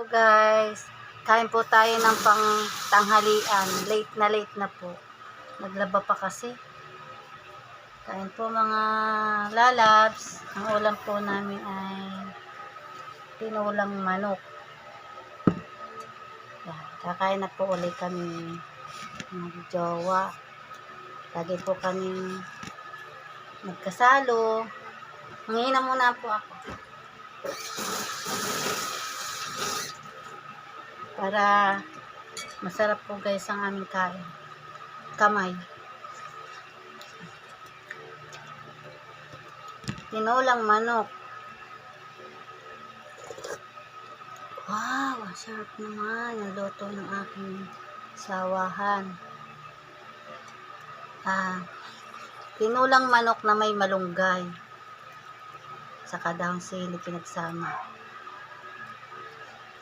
po guys. Kain po tayo ng pang tanghalian. Late na po. Naglaba pa kasi. Kain po mga lalabs. Ang ulam po namin ay tinulang manok. Yan. Kakain na po ulit kami ng jowa. Lagi po kami nagkasalo. Mangihina muna po ako. Para masarap po guys ang aming kain. Kamay. Tinulang manok. Wow, ang sarap naman. Ang luto ng aking sawahan. Tinulang manok na may malunggay. Saka daong sili pinagsama.